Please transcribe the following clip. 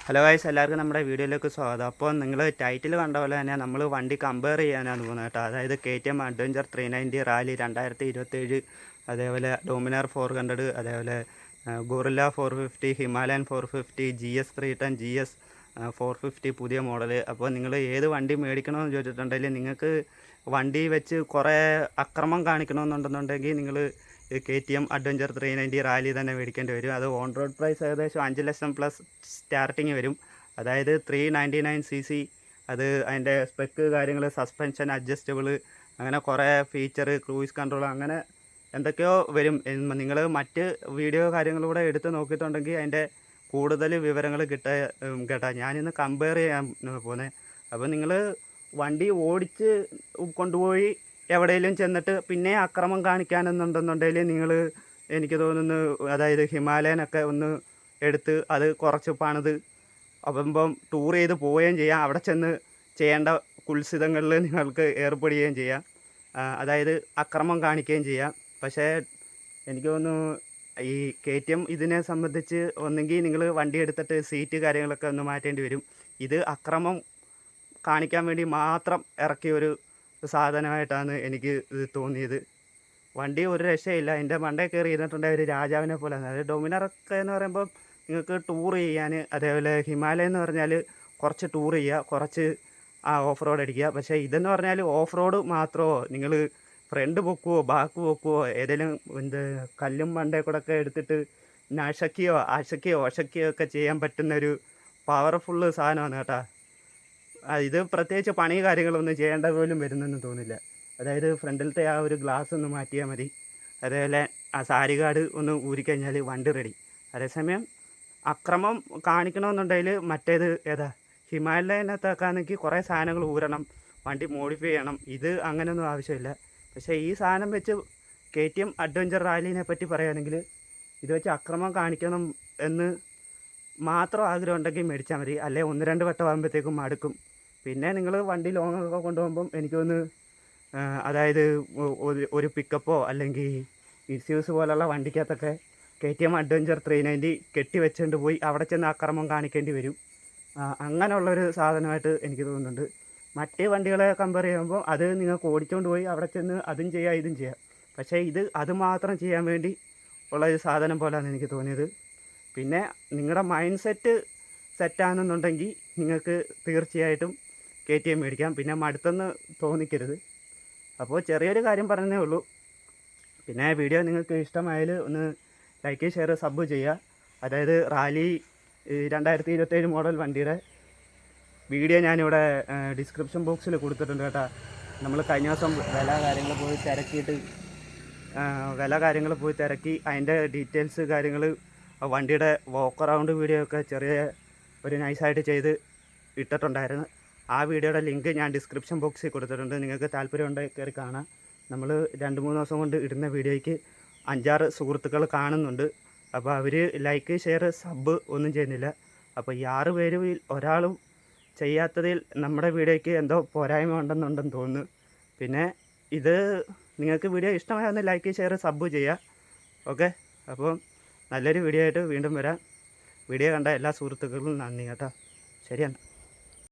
Hello guys, എല്ലാവർക്കും നമ്മുടെ വീഡിയോയിലേക്ക് സ്വാഗതം. അപ്പോൾ നിങ്ങൾ ടൈറ്റിൽ കണ്ട പോലെ തന്നെ നമ്മൾ വണ്ടി കമ്പയർ ചെയ്യാനാണ് പോകുന്നത് കേട്ടോ. അതായത് KTM അഡ്വഞ്ചർ 390 റാലി 2027, അതേപോലെ ഡോമിനാർ 400, അതേപോലെ ഗൊറില്ല 450, ഹിമാലയൻ 450, GS 310, GS 450 പുതിയ മോഡൽ. അപ്പോൾ നിങ്ങൾ ഏത് വണ്ടി മേടിക്കണമെന്ന് ചോദിച്ചിട്ടുണ്ടെങ്കിൽ നിങ്ങൾക്ക് വണ്ടി വെച്ച് കുറേ അക്രമം കാണിക്കണമെന്നുണ്ടെന്നുണ്ടെങ്കിൽ നിങ്ങൾ KTM അഡ്വഞ്ചർ 390 റാലി തന്നെ മേടിക്കേണ്ടി വരും. അത് ഓൺ റോഡ് പ്രൈസ് ഏകദേശം 5 ലക്ഷം പ്ലസ് സ്റ്റാർട്ടിങ് വരും. അതായത് 399cc. അത് അതിൻ്റെ സ്പെക്ക് കാര്യങ്ങൾ, സസ്പെൻഷൻ അഡ്ജസ്റ്റബിൾ, അങ്ങനെ കുറേ ഫീച്ചർ, ക്രൂയിസ് കൺട്രോൾ, അങ്ങനെ എന്തൊക്കെയോ വരും. നിങ്ങൾ മറ്റ് വീഡിയോ കാര്യങ്ങളൂടെ എടുത്ത് നോക്കിയിട്ടുണ്ടെങ്കിൽ അതിൻ്റെ കൂടുതൽ വിവരങ്ങൾ കേട്ടാ. ഞാനിന്ന് കമ്പയർ ചെയ്യാൻ പോകുന്നത്. അപ്പോൾ നിങ്ങൾ വണ്ടി ഓടിച്ച് കൊണ്ടുപോയി എവിടെയെങ്കിലും ചെന്നിട്ട് പിന്നെ അക്രമം കാണിക്കാനെന്നുണ്ടെന്നുണ്ടെങ്കിൽ നിങ്ങൾ, എനിക്ക് തോന്നുന്നു, അതായത് ഹിമാലയനൊക്കെ ഒന്ന് എടുത്ത് അത് കുറച്ച് പണിത് അപ്പം ടൂർ ചെയ്ത് പോവുകയും ചെയ്യാം. അവിടെ ചെന്ന് ചെയ്യേണ്ട കുൽസിതങ്ങളിൽ നിങ്ങൾക്ക് ഏർപ്പെടുകയും ചെയ്യാം. അതായത് അക്രമം കാണിക്കുകയും ചെയ്യാം. പക്ഷേ എനിക്ക് തോന്നുന്നു ഈ KTM ഇതിനെ സംബന്ധിച്ച് ഒന്നെങ്കിൽ നിങ്ങൾ വണ്ടി എടുത്തിട്ട് സീറ്റ് കാര്യങ്ങളൊക്കെ ഒന്ന് മാറ്റേണ്ടി വരും. ഇത് അക്രമം കാണിക്കാൻ വേണ്ടി മാത്രം ഇറക്കിയ ഒരു സാധനമായിട്ടാണ് എനിക്ക് ഇത് തോന്നിയത്. വണ്ടി ഒരു രക്ഷയില്ല. എൻ്റെ മണ്ടയിൽ കയറി ഇരുന്നിട്ടുണ്ടെങ്കിൽ ഒരു രാജാവിനെ പോലെ. അതായത് ഡൊമിനാറൊക്കെ എന്ന് പറയുമ്പോൾ നിങ്ങൾക്ക് ടൂർ ചെയ്യാൻ, അതേപോലെ ഹിമാലയം എന്ന് പറഞ്ഞാൽ കുറച്ച് ടൂർ ചെയ്യുക, കുറച്ച് ഓഫ് റോഡ് അടിക്കുക. പക്ഷേ ഇതെന്ന് പറഞ്ഞാൽ ഓഫ് റോഡ് മാത്രമോ, നിങ്ങൾ ഫ്രണ്ട് പൊക്കുവോ ബാക്ക് പൊക്കുവോ, ഏതെങ്കിലും കല്ലും മണ്ടയിൽ കൂടെ ഒക്കെ എടുത്തിട്ട് അശക്കിയോ ഒക്കെ ചെയ്യാൻ പറ്റുന്നൊരു പവർഫുള്ള് സാധനമാണ് കേട്ടോ. ഇത് പ്രത്യേകിച്ച് പണി കാര്യങ്ങളൊന്നും ചെയ്യേണ്ട പോലും വരുന്നെന്ന് തോന്നില്ല. അതായത് ഫ്രണ്ടിലത്തെ ആ ഒരു ഗ്ലാസ് ഒന്ന് മാറ്റിയാൽ മതി. അതേപോലെ ആ സാരി കാർഡ് ഒന്ന് ഊരിക്കഴിഞ്ഞാൽ വണ്ടി റെഡി. അതേസമയം അക്രമം കാണിക്കണമെന്നുണ്ടെങ്കിൽ മറ്റേത് ഹിമാലയനകത്താക്കാണെങ്കിൽ കുറേ സാധനങ്ങൾ ഊരണം, വണ്ടി മോഡിഫൈ ചെയ്യണം. ഇത് അങ്ങനെയൊന്നും ആവശ്യമില്ല. പക്ഷേ ഈ സാധനം വെച്ച് KTM അഡ്വഞ്ചർ റാലീനെ പറ്റി പറയുകയാണെങ്കിൽ ഇത് വെച്ച് അക്രമം കാണിക്കണം എന്ന് മാത്രം ആഗ്രഹം ഉണ്ടെങ്കിൽ മേടിച്ചാൽ മതി. അല്ലെ 1-2 വട്ടം ആകുമ്പോഴത്തേക്കും മടുക്കും. പിന്നെ നിങ്ങൾ വണ്ടി ലോങ്ങൊക്കെ കൊണ്ടുപോകുമ്പം എനിക്കൊന്ന്, അതായത് ഒരു പിക്കപ്പോ അല്ലെങ്കിൽ ഇസ്യൂസ് പോലുള്ള വണ്ടിക്കകത്തൊക്കെ KTM അഡ്വഞ്ചർ 390 കെട്ടി വെച്ചുകൊണ്ട് പോയി അവിടെ ചെന്ന് അക്രമം കാണിക്കേണ്ടി വരും. അങ്ങനെയുള്ളൊരു സാധനമായിട്ട് എനിക്ക് തോന്നുന്നുണ്ട്. മറ്റേ വണ്ടികളെ കമ്പയർ ചെയ്യുമ്പോൾ അത് നിങ്ങൾക്ക് ഓടിച്ചുകൊണ്ട് പോയി അവിടെ ചെന്ന് അതും ചെയ്യാം ഇതും ചെയ്യാം. പക്ഷേ അത് മാത്രം ചെയ്യാൻ വേണ്ടി ഉള്ള ഒരു സാധനം പോലെയാണ് എനിക്ക് തോന്നിയത്. പിന്നെ നിങ്ങളുടെ മൈൻഡ് സെറ്റാണെന്നുണ്ടെങ്കിൽ നിങ്ങൾക്ക് തീർച്ചയായിട്ടും KTM മേടിക്കാം. പിന്നെ മടുത്തെന്ന് തോന്നിക്കരുത്. അപ്പോൾ ചെറിയൊരു കാര്യം പറഞ്ഞതേ ഉള്ളൂ. പിന്നെ വീഡിയോ നിങ്ങൾക്ക് ഇഷ്ടമായാൽ ഒന്ന് ലൈക്ക്, ഷെയർ, സബ് ചെയ്യുക. അതായത് റാലി 2027 മോഡൽ വണ്ടിയുടെ വീഡിയോ ഞാനിവിടെ ഡിസ്ക്രിപ്ഷൻ ബോക്സിൽ കൊടുത്തിട്ടുണ്ട് കേട്ടോ. നമ്മൾ കഴിഞ്ഞ ദിവസം വില കാര്യങ്ങൾ പോയി തിരക്കി അതിൻ്റെ ഡീറ്റെയിൽസ് കാര്യങ്ങൾ, വണ്ടിയുടെ വാക്ക് അറൗണ്ട് വീഡിയോ ഒക്കെ ചെറിയ ഒരു നൈസായിട്ട് ചെയ്ത് ഇട്ടിട്ടുണ്ടായിരുന്നു. ആ വീഡിയോയുടെ ലിങ്ക് ഞാൻ ഡിസ്ക്രിപ്ഷൻ ബോക്സിൽ കൊടുത്തിട്ടുണ്ട്. നിങ്ങൾക്ക് താല്പര്യമുണ്ടെങ്കിൽ കയറി കാണാം. നമ്മൾ 2-3 ദിവസം കൊണ്ട് ഇടുന്ന വീഡിയോയ്ക്ക് 5-6 സുഹൃത്തുക്കൾ കാണുന്നുണ്ട്. അപ്പോൾ അവർ ലൈക്ക്, ഷെയർ, സബ് ഒന്നും ചെയ്യുന്നില്ല. അപ്പോൾ ഈ 6 പേരിൽ ഒരാളും ചെയ്യാത്തതിൽ നമ്മുടെ വീഡിയോയ്ക്ക് എന്തോ പോരായ്മ ഉണ്ടെന്ന് തോന്നുന്നു. പിന്നെ ഇത് നിങ്ങൾക്ക് വീഡിയോ ഇഷ്ടമായൊന്ന് ലൈക്ക്, ഷെയർ, സബ് ചെയ്യുക. ഓക്കെ, അപ്പോൾ നല്ലൊരു വീഡിയോ ആയിട്ട് വീണ്ടും വരാം. വീഡിയോ കണ്ട എല്ലാ സുഹൃത്തുക്കൾക്കും നന്ദി കേട്ടോ. ശരിയാണ്.